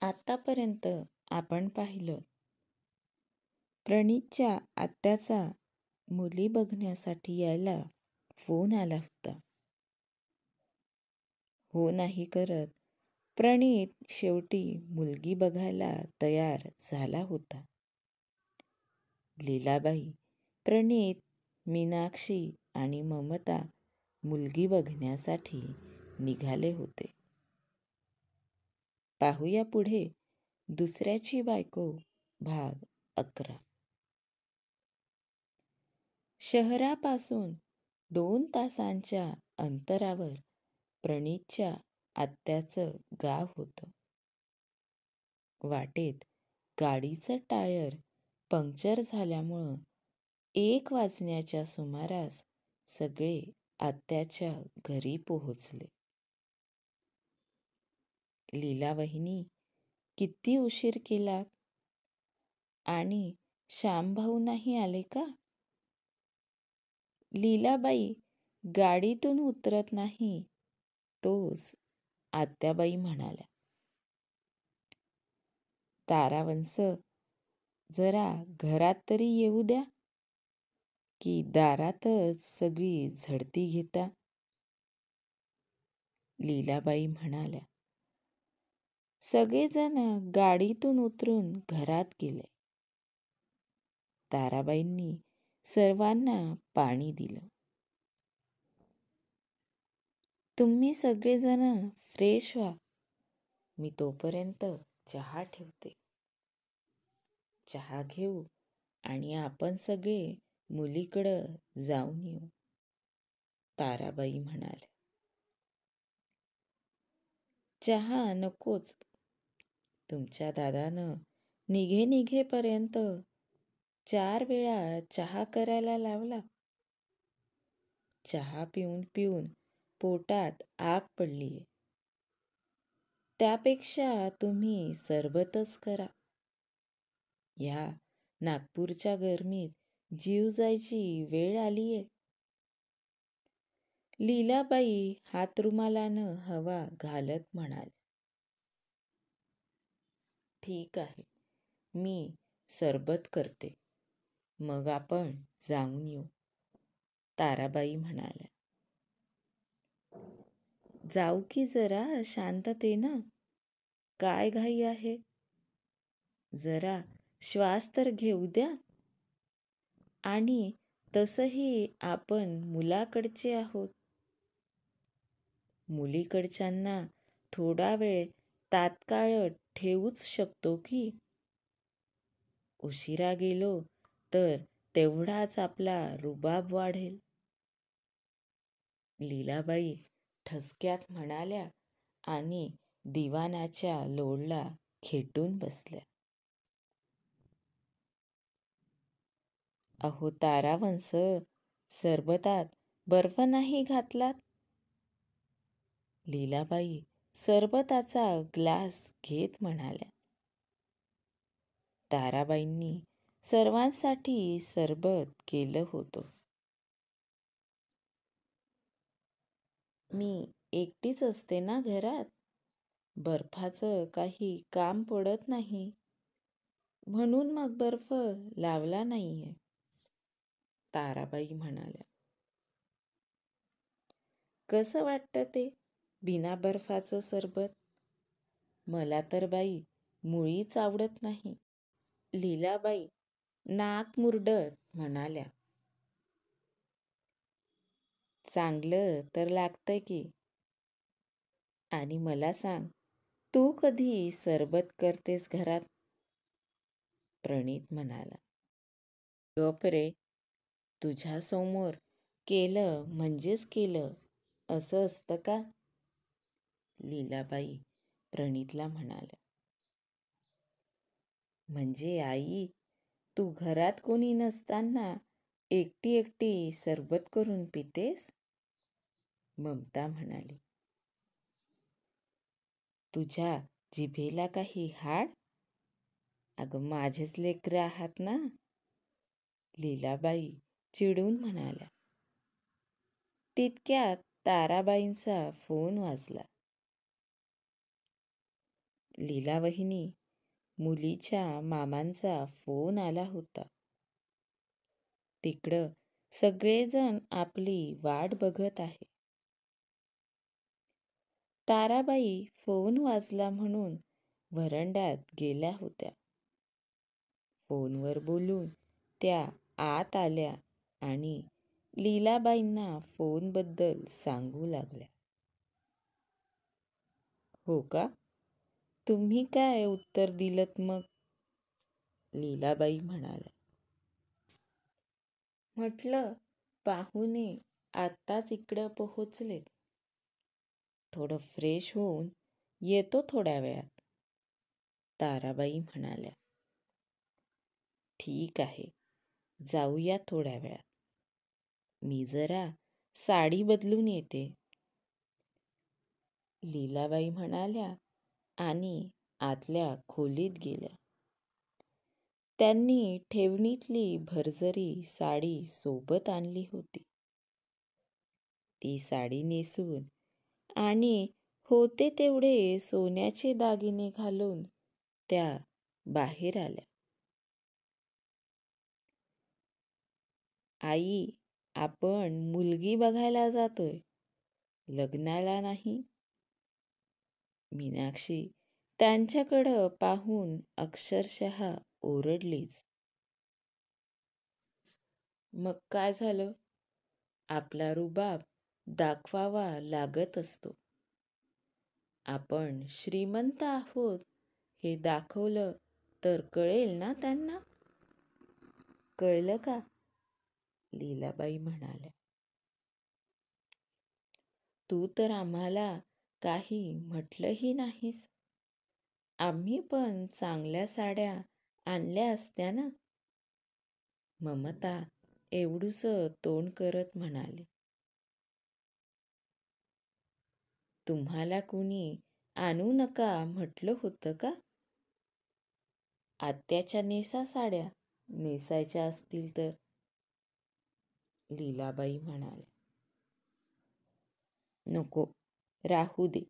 आतापर्यंत आपण पाहिलं, प्रणीतच्या आत्याचा मुली बघण्यासाठी यायला फोन आला होता. हो नाही करत प्रणीत शेवटी मुलगी बघायला तयार झाला होता. लीलाबाई, प्रणीत, मीनाक्षी आणि ममता मुलगी बघण्यासाठी निघाले होते. पाहूया पुढे दुसऱ्याची बायको भाग 11. शहरापासून 2 तासांच्या अंतरावर प्रणीतच्या आत्याचं गाव होतं. वाटेत गाडीचं टायर पंक्चर झाल्यामुळं 1 वाजण्याच्या सुमारास सगळे आत्याच्या घरी पोहोचले. लीला वहिनी, किती उशीर केला? आणि श्यामभाऊ नाही आले का? लीलाबाई गाडीतून उतरत नाही तोच आत्याबाई म्हणाल्या. तारावंश, जरा घरात तरी येऊ द्या, की दारातच सगळी झडती घेता? लीलाबाई म्हणाल्या. सगळेजण गाडीतून उतरून घरात गेले. ताराबाईंनी सर्वांना पाणी दिलं. तुम्ही सगळेजण फ्रेश व्हा, मी तोपर्यंत चहा ठेवते. चहा घेऊ आणि आपण सगळे मुलीकडं जाऊन येऊ, ताराबाई म्हणाल्या. चहा नकोच, तुमच्या दादानं निघेपर्यंत 4 वेळा चहा करायला लावला. चहा पिऊन पिऊन पोटात आग पडलीये. त्यापेक्षा तुम्ही सरबतच करा. या नागपूरच्या गरमीत जीव जायची वेळ आलीये. लीलाबाई हातरुमालानं हवा घालत म्हणाल्या. ठीक आहे, मी सरबत करते, मग आपण जाऊन येऊ, ताराबाई म्हणाल्या. जाऊ की जरा शांततेनं, काय घाई आहे? जरा श्वास तर घेऊ द्या. आणि तसंही आपण मुलाकडचे आहोत. मुलीकडच्यांना थोडा वेळ तात्काळ ठेवूच शकतो की. उशिरा गेलो तर तेवढाच आपला रुबाब वाढेल. लीलाबाई ठसक्यात म्हणाल्या आणि दिवाणाच्या लोळला खेटून बसल्या. अहो तारावंश, सरबतात बर्फ नाही घातलात? लीलाबाई सरबताचा ग्लास घेत म्हणाल्या. ताराबाईंनी सर्वांसाठी सरबत केलं होतं. मी एकटीच असते ना घरात, बर्फाचं काही काम पडत नाही, म्हणून मग बर्फ लावला नाहीये, ताराबाई म्हणाल्या. कसं वाटतं ते बिना बर्फाचं सरबत? मला तर बाई मुळीच आवडत नाही, लीलाबाई नाक मुरडत म्हणाल्या. चांगलं तर लागतंय की. आणि मला सांग, तू कधी सरबत करतेस घरात? प्रणीत म्हणाला. गप रे, तुझ्यासमोर केलं म्हणजेच केलं असं असतं का? लीलाबाई प्रणीतला म्हणाल्या. म्हणजे आई, तू घरात कोणी नसताना एकटी एकटी सरबत करून पितेस? ममता म्हणाली. तुझ्या जिभेला काही हाड? अगं माझेच लेकरं आहात ना, लीलाबाई चिडून म्हणाल्या. तितक्यात ताराबाईंचा फोन वाजला. लीला वहिनी, मुलीच्या मामांचा फोन आला होता. तिकडं सगळेजण आपली वाट बघत आहे. ताराबाई फोन वाजला म्हणून व्हरांड्यात गेल्या होत्या. फोनवर बोलून त्या आत आल्या आणि लीलाबाईंना फोनबद्दल सांगू लागल्या. हो का? तुम्ही काय उत्तर दिलत मग? लीलाबाई म्हणाल्या. म्हटलं, पाहुणे आत्ताच इकडं पोहोचलेत. थोडं फ्रेश होऊन येतो थोड्या वेळात. ताराबाई म्हणाल्या. ठीक आहे, जाऊया थोड्या वेळात. मी जरा साडी बदलून येते. लीलाबाई म्हणाल्या आणि आतल्या खोलीत गेल्या. त्यांनी ठेवणीतली भरजरी साडी सोबत आणली होती. ती साडी नेसून आणि होते तेवढे सोन्याचे दागिने घालून त्या बाहेर आल्या. आई, आपण मुलगी बघायला जातोय, लग्नाला नाही. मीनाक्षी त्यांच्याकडं पाहून अक्षरशः ओरडलीच. मग काय झालं? आपला रुबाब दाखवावा लागत असतो. आपण श्रीमंत आहोत हे दाखवलं तर कळेल ना त्यांना. कळलं का? लीलाबाई म्हणाल्या. तू तर आम्हाला काही म्हटलंही नाहीस. आम्ही पण चांगल्या साड्या आणल्या असत्या ना. ममता एवढूसं तोंड करत म्हणाली. तुम्हाला कुणी आणू नका म्हटलं होतं का? आत्याच्या नेसा साड्या, नेसायच्या असतील तर. लीलाबाई म्हणाल्या. नको, राहू दे.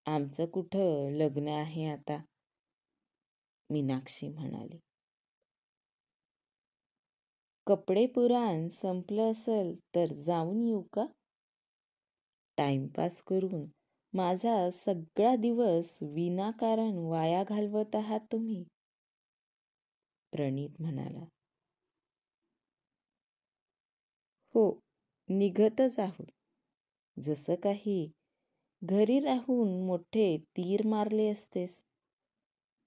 आमचं कुठं लग्न आहे आता. मीनाक्षी म्हणाली. कपडे पुराण संपलं असेल तर जाऊन येऊ का? टाइमपास करून माझा सगळा दिवस विनाकारण वाया घालवत आहात तुम्ही. प्रणित म्हणाला. हो, निघतच आहोत. जसं काही घरी राहून मोठे तीर मारले असतेस.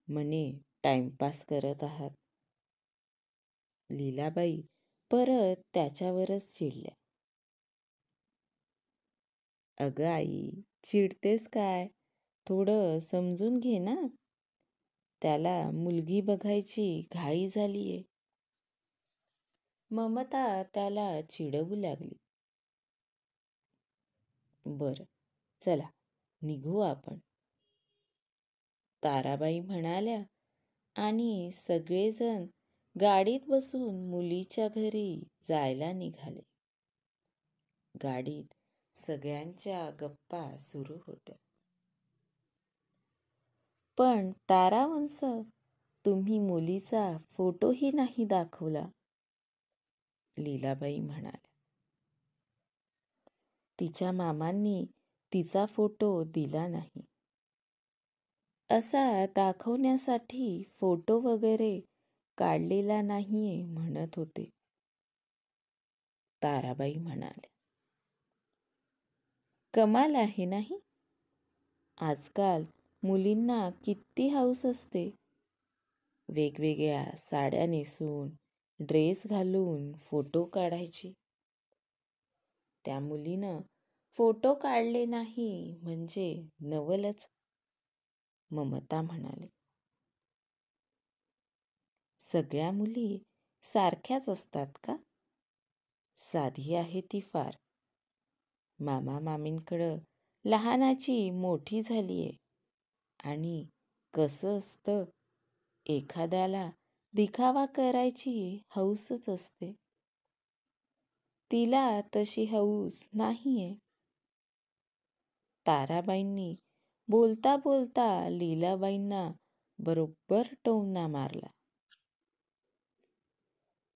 म्हणे टाइमपास करत आहात. लीलाबाई परत त्याच्यावरच चिडल्या. अगं आई, चिडतेस काय? थोडं समजून घे ना. त्याला मुलगी बघायची घाई झालीये. ममता त्याला चिडवू लागली. बरं, चला निघू आपण. ताराबाई म्हणाल्या आणि सगळेजण गाडीत बसून मुलीच्या घरी जायला निघाले. गाडीत सगळ्यांच्या गप्पा सुरू होत्या. पण तारावंश, तुम्ही मुलीचा फोटोही नाही दाखवला. लीलाबाई म्हणाल्या. तिच्या मामांनी तिचा फोटो दिला नाही. असा दाखवण्यासाठी फोटो वगैरे काढलेला नाहीये म्हणत होते. ताराबाई म्हणाल्या. कमाल आहे नाही? आजकाल मुलींना किती हौस असते. वेगवेगळ्या साड्या नेसून, ड्रेस घालून फोटो काढायची. त्या मुलीनं फोटो काढले नाही म्हणजे नवलच. ममता म्हणाली. सगळ्या मुली सारख्याच असतात का? साधी आहे ती फार. मामा मामींकडं लहानाची मोठी झालीये. आणि कसं असतं, एखाद्याला दिखावा करायची हौसच असते. तिला तशी हौस नाहीये. ताराबाईंनी बोलता बोलता लीलाबाईंना बरोबर टोमणा मारला.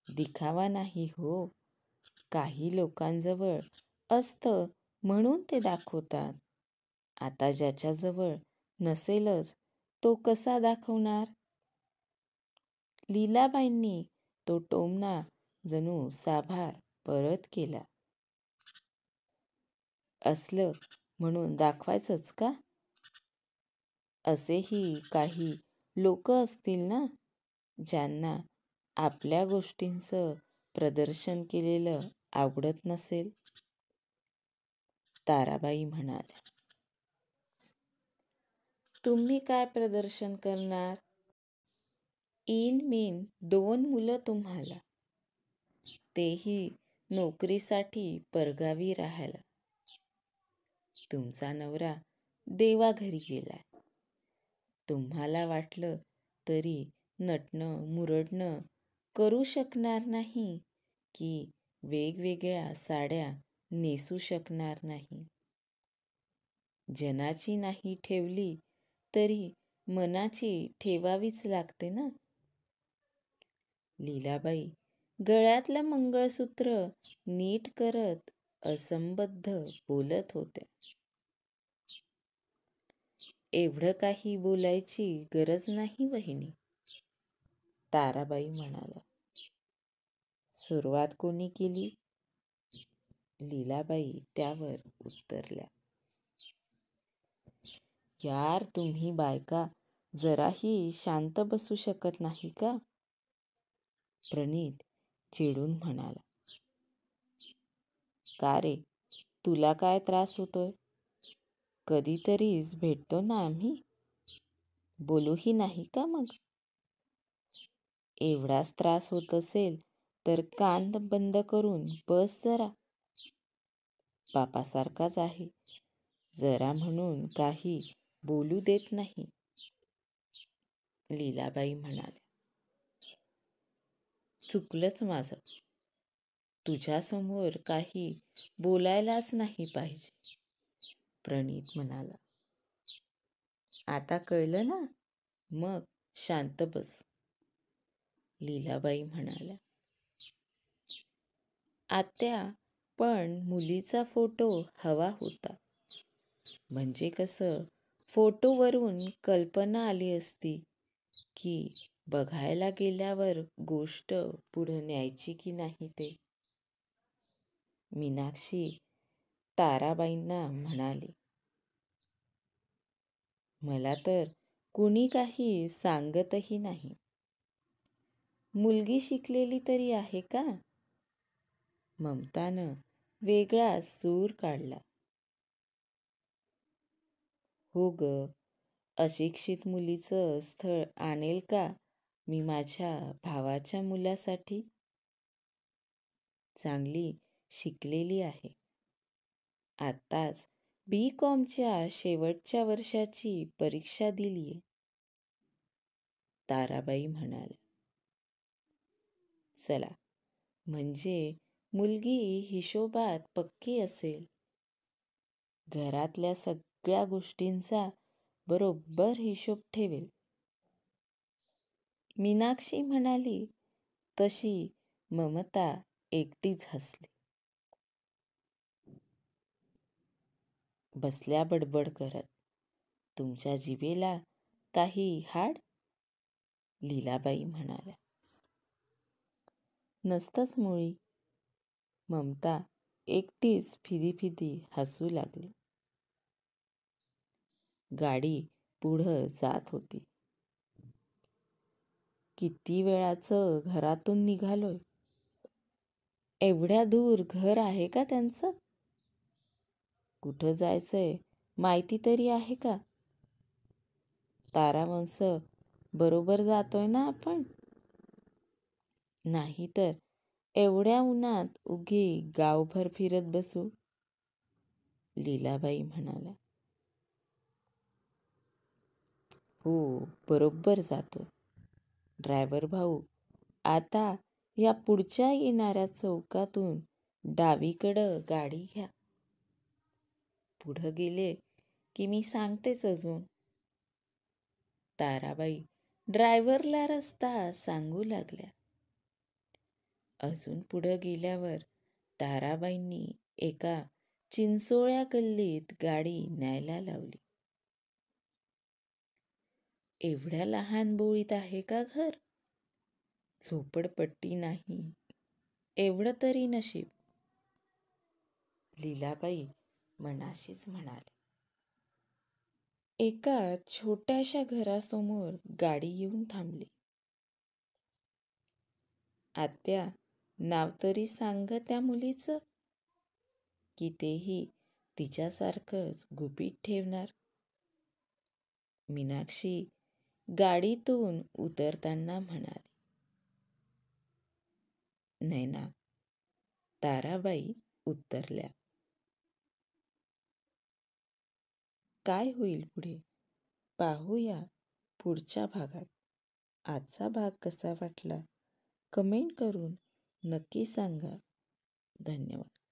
दिखावा नाही हो, काही लोकांजवळ असतं म्हणून ते दाखवतात. आता ज्याच्याजवळ नसेलच तो कसा दाखवणार? लीलाबाईंनी तो टोमणा जणू साभार परत केला. असलं म्हणून दाखवायचंच का? असेही काही लोक असतील ना, ज्यांना आपल्या गोष्टींचं प्रदर्शन केलेलं आवडत नसेल. ताराबाई म्हणाल्या, तुम्ही काय प्रदर्शन करणार? इन मीन 2 मुलं तुम्हाला, तेही नोकरीसाठी परगावी राहायला. तुमचा नवरा देवाघरी गेलाय. तुम्हाला वाटलं तरी नटणं मुरडणं करू शकणार नाही की वेगवेगळ्या साड्या नेसू शकणार नाही. जनाची नाही ठेवली तरी मनाची ठेवावीच लागते ना. लीलाबाई गळ्यातलं मंगळसूत्र नीट करत असंबद्ध बोलत होत्या. एवढं काही बोलायची गरज नाही वहिनी, ताराबाई म्हणाल्या. सुरुवात कोणी केली? लीलाबाई त्यावर उत्तरल्या. यार, तुम्ही बायका जराही शांत बसू शकत नाही का? प्रणीत चिडून म्हणाला. का रे, तुला काय त्रास होतोय? कधीतरीच भेटतो ना आम्ही, बोलूही नाही का मग? एवढाच त्रास होत असेल तर कान बंद करून बस जरा. बापासारखाच आहे, जरा म्हणून काही बोलू देत नाही. लीलाबाई म्हणाल्या. चुकलंच माझं, तुझ्यासमोर काही बोलायलाच नाही पाहिजे, प्रणीत म्हणाला. आता कळलं ना, मग शांत बस, लीलाबाई म्हणाल्या. आत्या, पण मुलीचा फोटो हवा होता. म्हणजे कसं फोटोवरून कल्पना आली असती की बघायला गेल्यावर गोष्ट पुढे न्यायची की नाही ते. मीनाक्षी ताराबाईंना म्हणाली. मला तर कुणी काही सांगतही नाही. मुलगी शिकलेली तरी आहे का? ममतानं वेगळा सूर काढला. हो ग, अशिक्षित मुलीचं स्थळ आणेल का मी माझ्या भावाच्या मुलासाठी? चांगली शिकलेली आहे. आत्ताच B.Com.च्या शेवटच्या वर्षाची परीक्षा दिलीये, ताराबाई म्हणाल्या. चला, म्हणजे मुलगी हिशोबात पक्की असेल. घरातल्या सगळ्या गोष्टींचा बरोबर हिशोब ठेवेल. मीनाक्षी म्हणाली तशी ममता एकटीच हसली. बसल्या बडबड करत, तुमच्या जिभेला काही हाड? लीलाबाई म्हणाल्या. नसतंच मुळी, ममता एकटीच फिदी हसू लागली. गाडी पुढं जात होती. किती वेळाचं घरातून निघालोय. एवढ्या दूर घर आहे का त्यांचं? कुठं जायचंय माहिती तरी आहे का? तारावंश बरोबर जातोय ना आपण? नाही तर एवढ्या उन्हात उगी गावभर फिरत बसू, लीलाबाई म्हणाल्या. हो, बरोबर जातोय. ड्रायव्हर भाऊ, आता या पुढच्या येणाऱ्या चौकातून डावीकडं गाडी घ्या. पुढं गेले की मी सांगतेच अजून. ताराबाई ड्रायव्हरला रस्ता सांगू लागल्या. अजून पुढं गेल्यावर ताराबाईंनी एका चिंचोळ्या गल्लीत गाडी न्यायला लावली. एवढ्या लहान बोळीत आहे का घर? झोपडपट्टी नाही, एवढं तरी नशीब. लीलाबाई मनाशीच म्हणाले. एका छोट्याशा घरासमोर गाडी येऊन थांबली. आत्या, नाव तरी सांग त्या मुलीचं, की तेही तिच्यासारखंच गुपित ठेवणार. मीनाक्षी गाडीतून उतरताना म्हणाली. नैना. ताराबाई उतरल्या. काय होईल पुढे पाहूया पुढच्या भागात. आजचा भाग कसा वाटला कमेंट करून नक्की सांगा. धन्यवाद.